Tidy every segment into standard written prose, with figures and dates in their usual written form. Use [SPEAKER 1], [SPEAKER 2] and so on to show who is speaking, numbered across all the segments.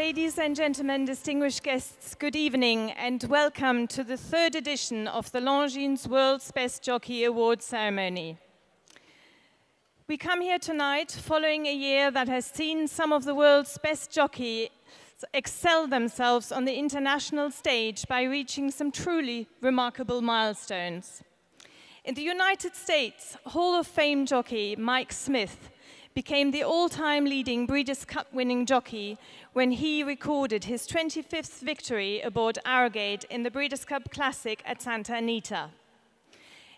[SPEAKER 1] Ladies and gentlemen, distinguished guests, good evening and welcome to the third edition of the Longines World's Best Jockey Award ceremony. We come here tonight following a year that has seen some of the world's best jockeys excel themselves on the international stage by reaching some truly remarkable milestones. In the United States, Hall of Fame jockey Mike Smith became the all-time leading Breeders' Cup winning jockey when he recorded his 25th victory aboard Arrogate in the Breeders' Cup Classic at Santa Anita.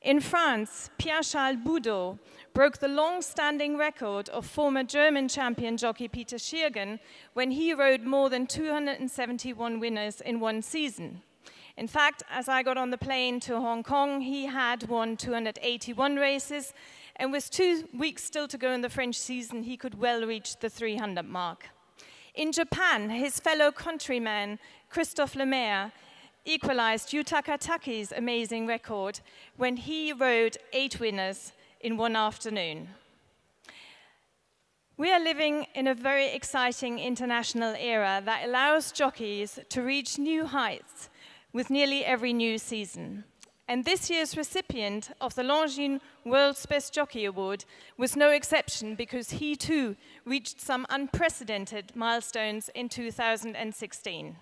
[SPEAKER 1] In France, Pierre-Charles Boudot broke the long-standing record of former German champion jockey Peter Schiergen when he rode more than 271 winners in one season. In fact, as I got on the plane to Hong Kong, he had won 281 races, and with 2 weeks still to go in the French season, he could well reach the 300 mark. In Japan, his fellow countryman, Christophe Lemaire, equalized Yu Takataki's amazing record when he rode 8 winners in one afternoon. We are living in a very exciting international era that allows jockeys to reach new heights with nearly every new season. And this year's recipient of the Longines World's Best Jockey Award was no exception because he too reached some unprecedented milestones in 2016.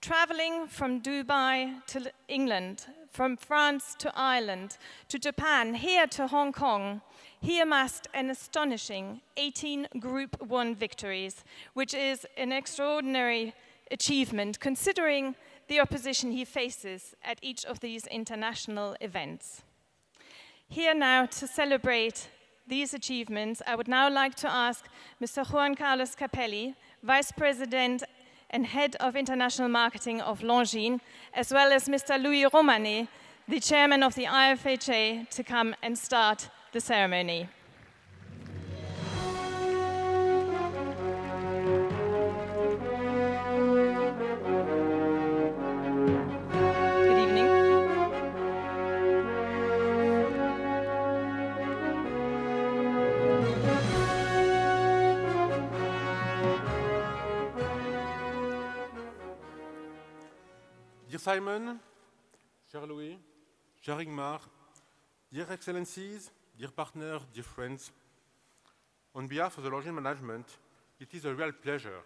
[SPEAKER 1] Traveling from Dubai to England, from France to Ireland, to Japan, here to Hong Kong, he amassed an astonishing 18 Group 1 victories, which is an extraordinary achievement considering the opposition he faces at each of these international events. Here now to celebrate these achievements, I would now like to ask Mr. Juan Carlos Capelli, Vice President and Head of International Marketing of Longines, as well as Mr. Louis Romanet, the Chairman of the IFHA, to come and start the ceremony.
[SPEAKER 2] Dear Simon, dear Louis, dear Ingmar, dear Excellencies, dear partners, dear friends, on behalf of the Longines management, it is a real pleasure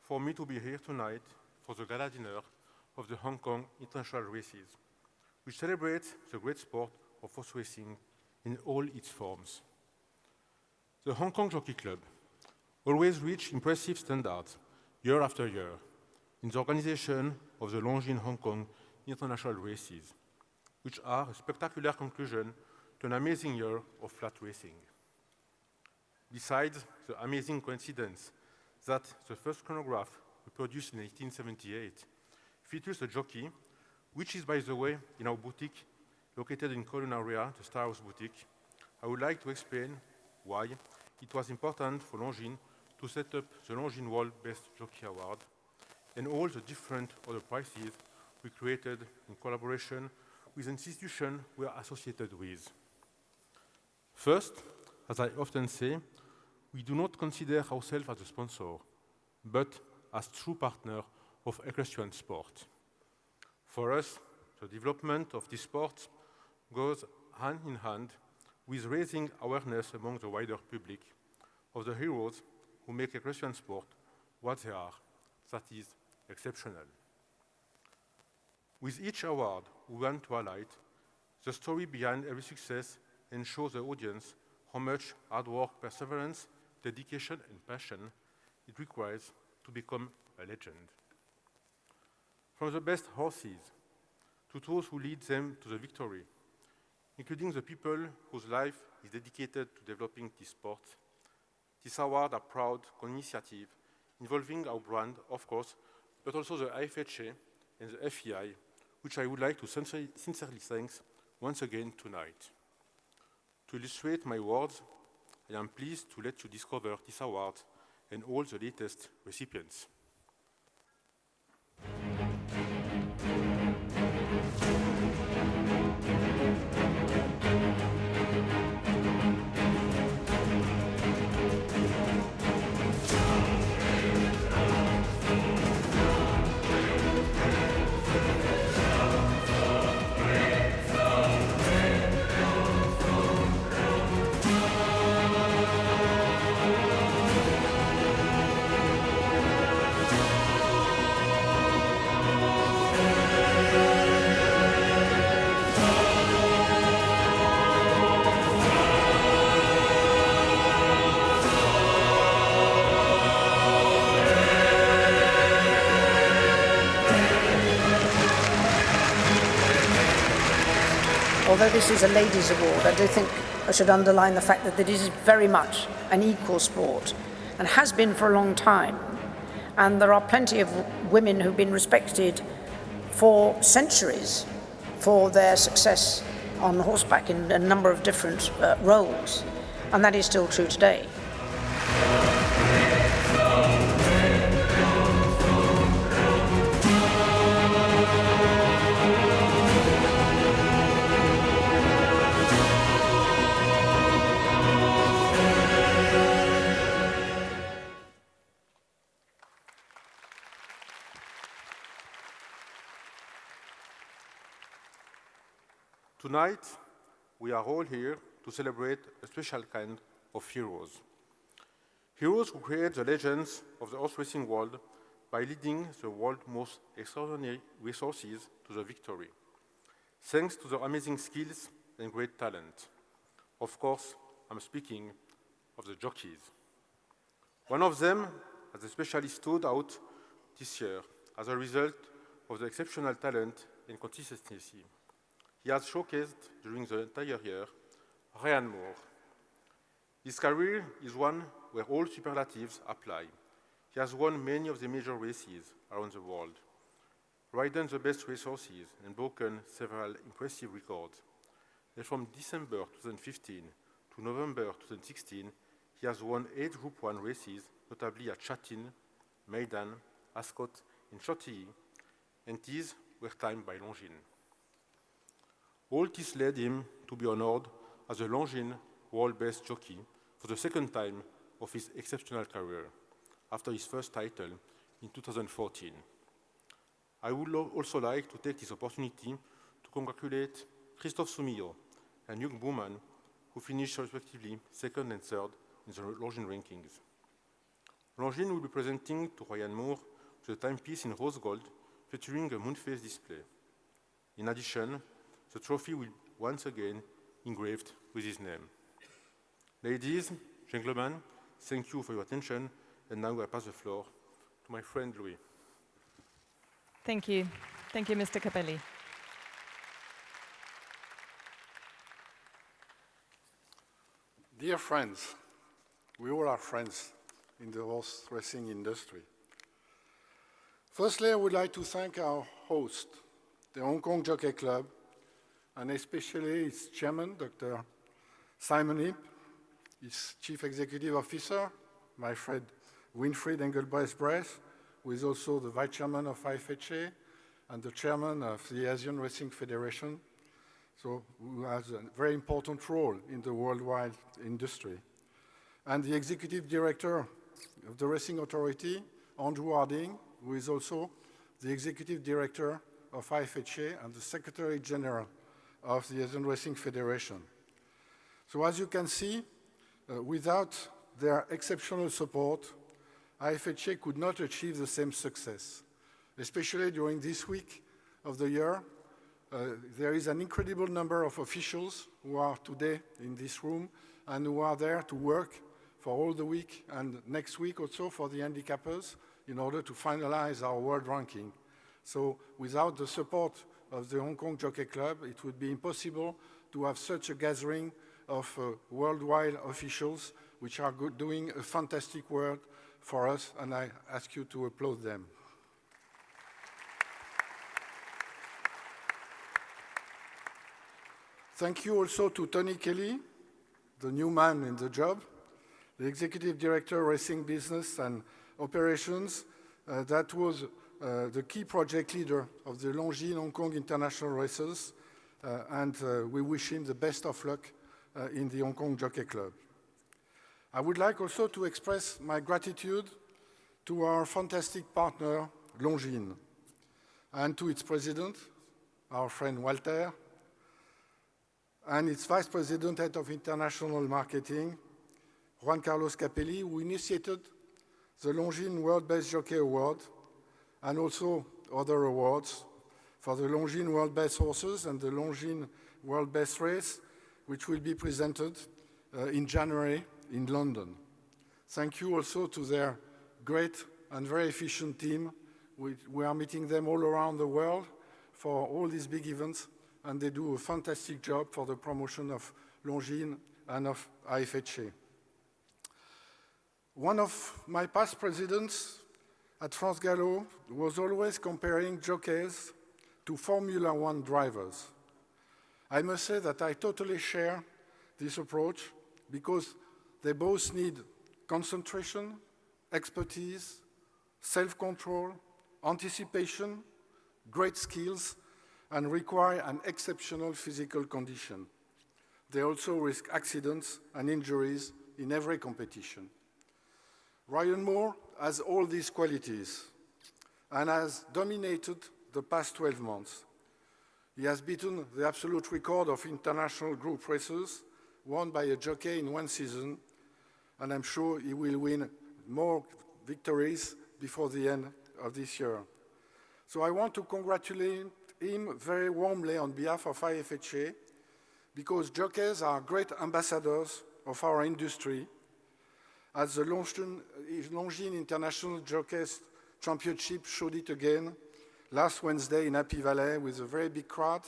[SPEAKER 2] for me to be here tonight for the gala dinner of the Hong Kong International Races, which celebrates the great sport of horse racing in all its forms. The Hong Kong Jockey Club always reached impressive standards year after year in the organization of the Longines Hong Kong International Races, which are a spectacular conclusion to an amazing year of flat racing. Besides the amazing coincidence that the first chronograph we produced in 1878 features a jockey, which is, by the way, in our boutique located in Kowloon area, the Star House Boutique, I would like to explain why it was important for Longines to set up the Longines World Best Jockey Award and all the different other prizes we created in collaboration with institutions we are associated with. First, as I often say, we do not consider ourselves as a sponsor, but as true partner of equestrian sport. For us, the development of this sport goes hand in hand with raising awareness among the wider public of the heroes who make equestrian sport what they are, that is, exceptional. With each award, we want to highlight the story behind every success and show the audience how much hard work, perseverance, dedication, and passion it requires to become a legend. From the best horses to those who lead them to the victory, including the people whose life is dedicated to developing this sport, this award are proud initiative involving our brand, of course, but also the IFHA and the FEI, which I would like to sincerely thank once again tonight. To illustrate my words, I am pleased to let you discover this award and all the latest recipients.
[SPEAKER 3] although this is a ladies' award, I do think I should underline the fact that this is very much an equal sport and has been for a long time. And there are plenty of women who've been respected for centuries for their success on horseback in a number of different roles. And that is still true today.
[SPEAKER 2] Tonight, we are all here to celebrate a special kind of heroes. Heroes who create the legends of the horse racing world by leading the world's most extraordinary resources to the victory, thanks to their amazing skills and great talent. Of course, I'm speaking of the jockeys. One of them has especially stood out this year as a result of the exceptional talent and consistency he has showcased during the entire year, Ryan Moore. His career is one where all superlatives apply. He has won many of the major races around the world, ridden the best racehorses, and broken several impressive records. And from December 2015 to November 2016, he has won 8 Group 1 races, notably at Châtillon, Meydan, Ascot, and Chantilly, and these were timed by Longines. All this led him to be honored as a Longines World Best Jockey for the second time of his exceptional career, after his first title in 2014. I would also like to take this opportunity to congratulate Christophe Soumillot and Hugh Bowman, who finished respectively second and third in the Longines rankings. Longines will be presenting to Ryan Moore the timepiece in rose gold featuring a moon-phase display. In addition, the trophy will once again engraved with his name. Ladies, gentlemen, thank you for your attention, and now I pass the floor to my friend Louis.
[SPEAKER 1] Thank you. Thank you, Mr. Capelli.
[SPEAKER 4] Dear friends, we all are friends in the horse racing industry. Firstly, I would like to thank our host, the Hong Kong Jockey Club, and especially its chairman, Dr. Simon Ip, its chief executive officer, my friend Winfried Engelbrecht-Bress, who is also the vice chairman of IFHA and the chairman of the Asian Racing Federation, so who has a very important role in the worldwide industry. And the executive director of the Racing Authority, Andrew Harding, who is also the executive director of IFHA and the secretary general of the Asian Racing Federation. So as you can see, without their exceptional support, IFHA could not achieve the same success. Especially during this week of the year, there is an incredible number of officials who are today in this room and who are there to work for all the week and next week also for the handicappers in order to finalize our world ranking. So without the support of the Hong Kong Jockey Club, it would be impossible to have such a gathering of worldwide officials which are doing a fantastic work for us, and I ask you to applaud them. Thank you also to Tony Kelly, the new man in the job, the Executive Director, Racing Business and Operations, that was the key project leader of the Longines Hong Kong International Races, and we wish him the best of luck in the Hong Kong Jockey Club. I would like also to express my gratitude to our fantastic partner, Longines, and to its president, our friend Walter, and its vice president, head of international marketing, Juan Carlos Capelli, who initiated the Longines World Best Jockey Award, and also other awards for the Longines World Best Horses and the Longines World Best Race, which will be presented in January in London. Thank you also to their great and very efficient team. We are meeting them all around the world for all these big events, and they do a fantastic job for the promotion of Longines and of IFHA. One of my past presidents at France Gallo was always comparing jockeys to Formula One drivers. I must say that I totally share this approach because they both need concentration, expertise, self-control, anticipation, great skills, and require an exceptional physical condition. They also risk accidents and injuries in every competition. Ryan Moore has all these qualities and has dominated the past 12 months. He has beaten the absolute record of international group races won by a jockey in one season, and I'm sure he will win more victories before the end of this year. So I want to congratulate him very warmly on behalf of IFHA, because jockeys are great ambassadors of our industry. As the Longines International Jockeys Championship showed it again last Wednesday in Happy Valley with a very big crowd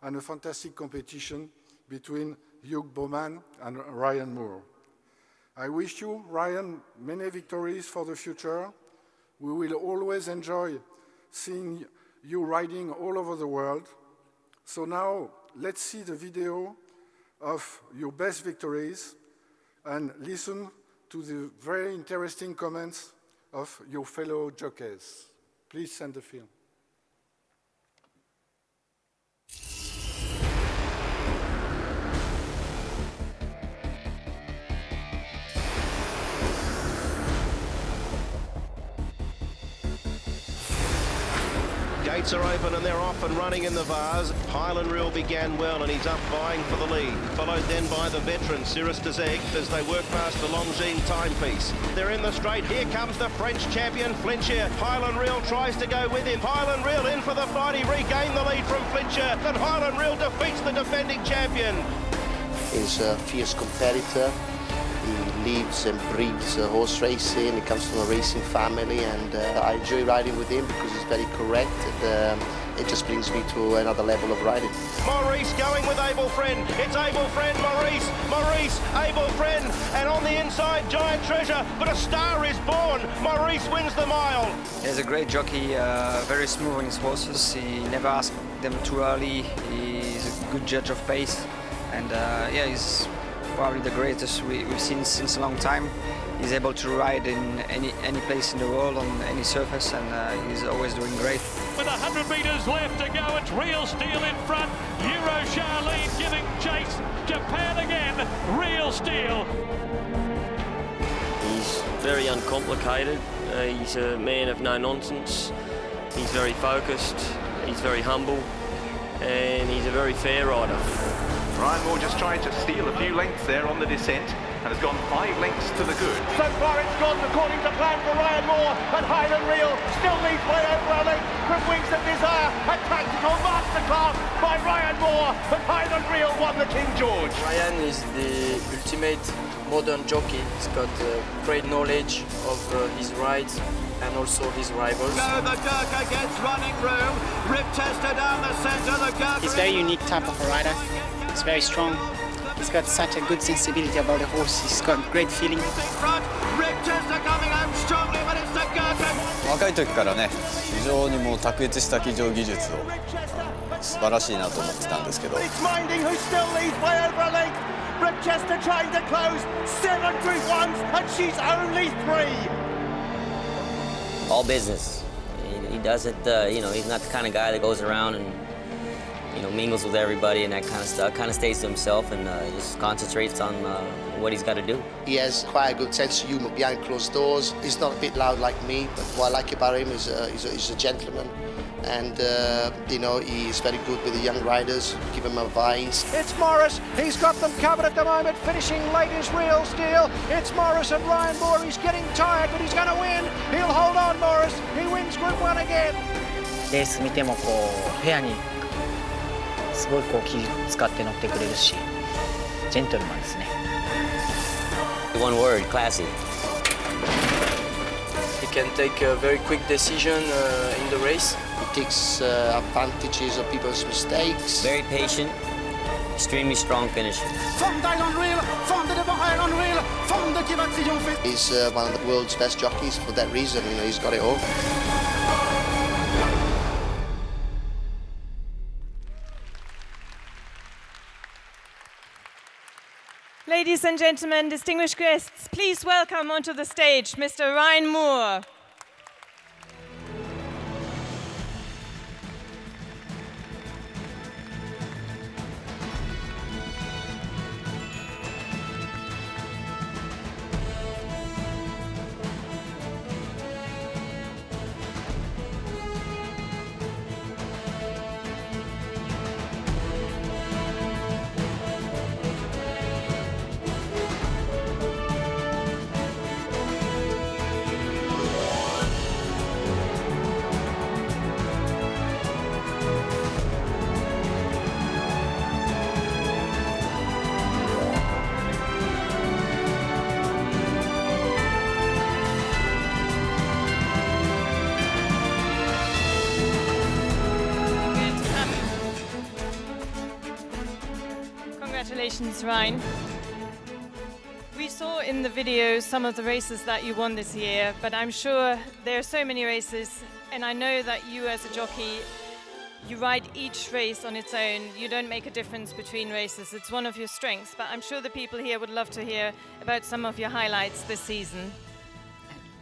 [SPEAKER 4] and a fantastic competition between Hugh Bowman and Ryan Moore. I wish you, Ryan, many victories for the future. We will always enjoy seeing you riding all over the world. So now, let's see the video of your best victories and listen to the very interesting comments of your fellow jockeys. Please send the film.
[SPEAKER 5] Gates are open and they're off and running in the Vase. Highland Reel began well and he's up vying for the lead. Followed then by the veteran, Cirrus des Eggs, as they work past the Longines timepiece. They're in the straight. Here comes the French champion, Flincher. Highland Reel tries to go with him. Highland Reel in for the fight. He regained the lead from Flincher. But Highland Reel defeats the defending champion.
[SPEAKER 6] He's a fierce competitor. He lives and breathes horse racing. He comes from a racing family, and I enjoy riding with him because he's very correct, and it just brings me to another level of riding.
[SPEAKER 5] Maurice going with Able Friend. It's Able Friend, Maurice, Able Friend, and on the inside, Giant Treasure, but a star is born. Maurice wins the mile.
[SPEAKER 7] He's a great jockey, very smooth on his horses. He never asks them too early. He's a good judge of pace, and yeah, he's probably the greatest we've seen since a long time. He's able to ride in any place in the world on any surface, and he's always doing great.
[SPEAKER 8] With 100 metres left to go, it's Real Steel in front. Euro Charlene giving chase. Japan again. Real Steel.
[SPEAKER 9] He's very uncomplicated. He's a man of no nonsense. He's very focused. He's very humble, and he's a very fair rider.
[SPEAKER 10] Ryan Moore just tried to steal a few lengths there on the descent and has gone 5 lengths to the good.
[SPEAKER 5] So far it's gone according to plan for Ryan Moore, and Highland Reel still leads way over a length from Wings of Desire. A tactical masterclass by Ryan Moore, but Highland Reel won the King George.
[SPEAKER 11] Ryan is the ultimate modern jockey. He's got great knowledge of his rides and also his rivals.
[SPEAKER 5] Go, the Gurkha gets running room. Rip Tester down the centre, the Gurkha.
[SPEAKER 12] He's a very unique type of a rider. He's very strong. He's got such a good sensibility about the horse. He's got great feeling.
[SPEAKER 5] Rip Tester coming home strongly, but it's the Gurkha.
[SPEAKER 13] 若い時からね、非常にもう卓越した騎乗技術を素晴らしいなと思ってたんですけど。
[SPEAKER 5] It's Minding who still leads way over a length. Rip Tester trying to close 7 Group 1s, and she's only 3.
[SPEAKER 14] All business. He does it. You know, he's not the kind of guy that goes around and mingles with everybody and that kind of stuff. Kind of stays to himself and just concentrates on what he's got to do.
[SPEAKER 6] He has quite a good sense of humour behind closed doors. He's not a bit loud like me, but what I like about him is he's a gentleman, and he's very good with the young riders. Give him advice.
[SPEAKER 5] It's Morris. He's got them covered at the moment. Finishing late is Real Steel. It's Morris and Ryan Moore. He's getting tired, but he's going to win. He'll hold on, Morris. He wins Group 1 again.
[SPEAKER 12] レース見てもこうフェアにすごいこう気使って乗ってくれるし、ジェントルマンですね。
[SPEAKER 14] One word, classy.
[SPEAKER 11] He can take a very quick decision in the race.
[SPEAKER 6] He takes advantages of people's mistakes.
[SPEAKER 14] Very patient, extremely strong finisher.
[SPEAKER 6] He's one of the world's best jockeys for that reason. You know, he's got it all.
[SPEAKER 1] Ladies and gentlemen, distinguished guests, please welcome onto the stage Mr. Ryan Moore. Congratulations, Ryan. We saw in the video some of the races that you won this year, but I'm sure there are so many races, and I know that you as a jockey, you ride each race on its own. You don't make a difference between races. It's one of your strengths, but I'm sure the people here would love to hear about some of your highlights this season.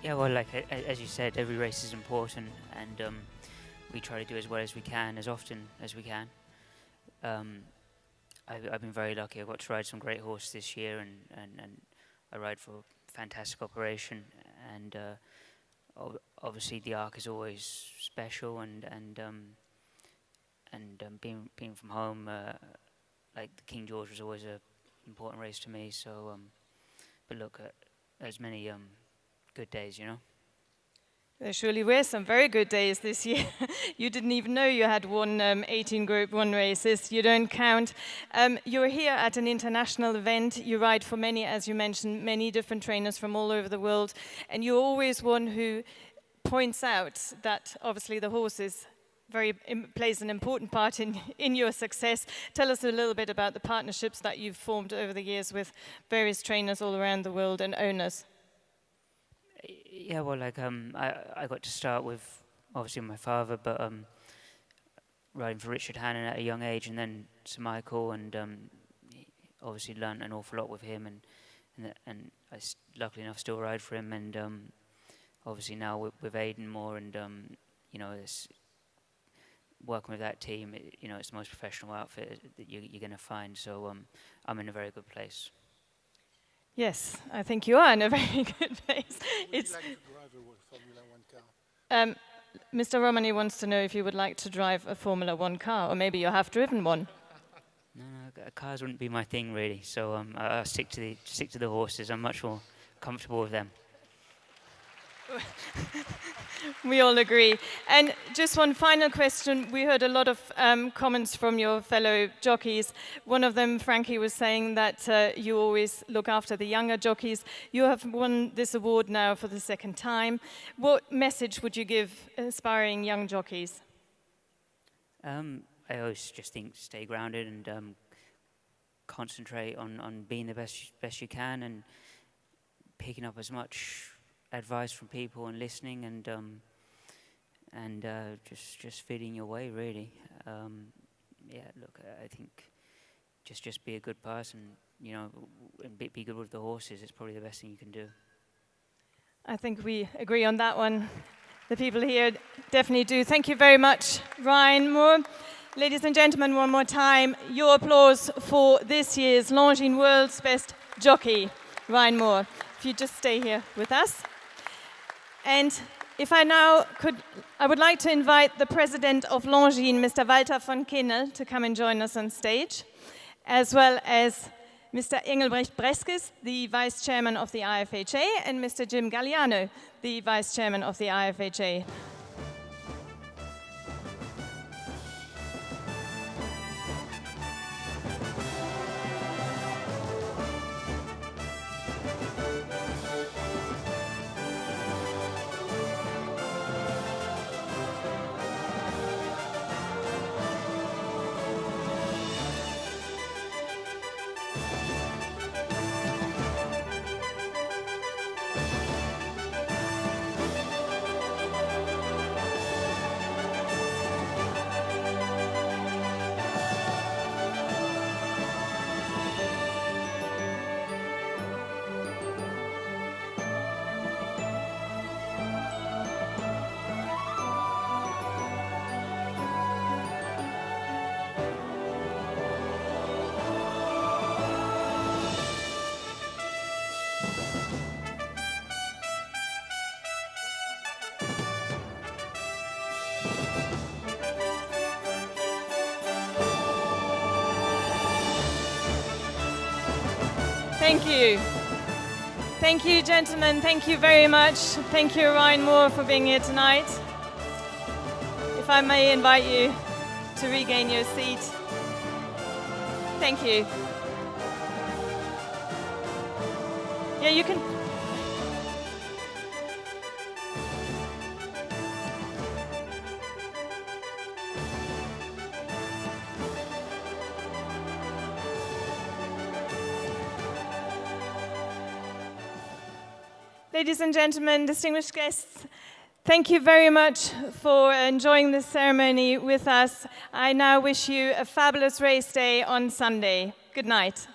[SPEAKER 15] Yeah, well, like as you said, every race is important, and we try to do as well as we can, as often as we can. I've been very lucky. I got to ride some great horses this year, and I ride for a fantastic operation. And obviously, the Arc is always special, and being from home, like the King George was always an important race to me. So, but look, there's many good days, you know.
[SPEAKER 1] There surely were some very good days this year. You didn't even know you had won 18 Group 1 races. You don't count. You're here at an international event. You ride for many, as you mentioned, many different trainers from all over the world. And you're always one who points out that obviously the horses plays an important part in your success. Tell us a little bit about the partnerships that you've formed over the years with various trainers all around the world and owners.
[SPEAKER 15] Yeah, well, like I got to start with obviously my father, but riding for Richard Hannon at a young age, and then Sir Michael, and obviously learned an awful lot with him, and I luckily enough still ride for him, and obviously now with Aidan more, and you know, working with that team, you know, it's the most professional outfit that you're going to find. So I'm in a very good place.
[SPEAKER 1] Yes, I think you are in a very good place.
[SPEAKER 4] Would you like to drive a Formula 1 car?
[SPEAKER 1] Mr. Romani wants to know if you would like to drive a Formula 1 car, or maybe you have driven one.
[SPEAKER 15] No, cars wouldn't be my thing really. So I'll stick to the horses. I'm much more comfortable with them.
[SPEAKER 1] We all agree. And just one final question. We heard a lot of comments from your fellow jockeys. One of them, Frankie, was saying that you always look after the younger jockeys. You have won this award now for the second time. What message would you give aspiring young jockeys?
[SPEAKER 15] I always just think stay grounded and concentrate on being the best you can, and picking up as much advice from people and listening, and just feeding your way really. Yeah, look, I think just be a good person, you know, and be good with the horses. It's probably the best thing you can do.
[SPEAKER 1] I think we agree on that one. The people here definitely do. Thank you very much, Ryan Moore. Ladies and gentlemen, one more time, your applause for this year's Longines World's Best Jockey, Ryan Moore. If you just stay here with us. And if I now could, I would like to invite the president of Longines, Mr. Walter von Kinnel, to come and join us on stage, as well as Mr. Engelbrecht Breskes, the vice chairman of the IFHA, and Mr. Jim Galliano, the vice chairman of the IFHA. Thank you. Thank you, gentlemen. Thank you very much. Thank you, Ryan Moore, for being here tonight. If I may invite you to regain your seat. Thank you. Yeah, you can. Ladies and gentlemen, distinguished guests, thank you very much for enjoying this ceremony with us. I now wish you a fabulous race day on Sunday. Good night.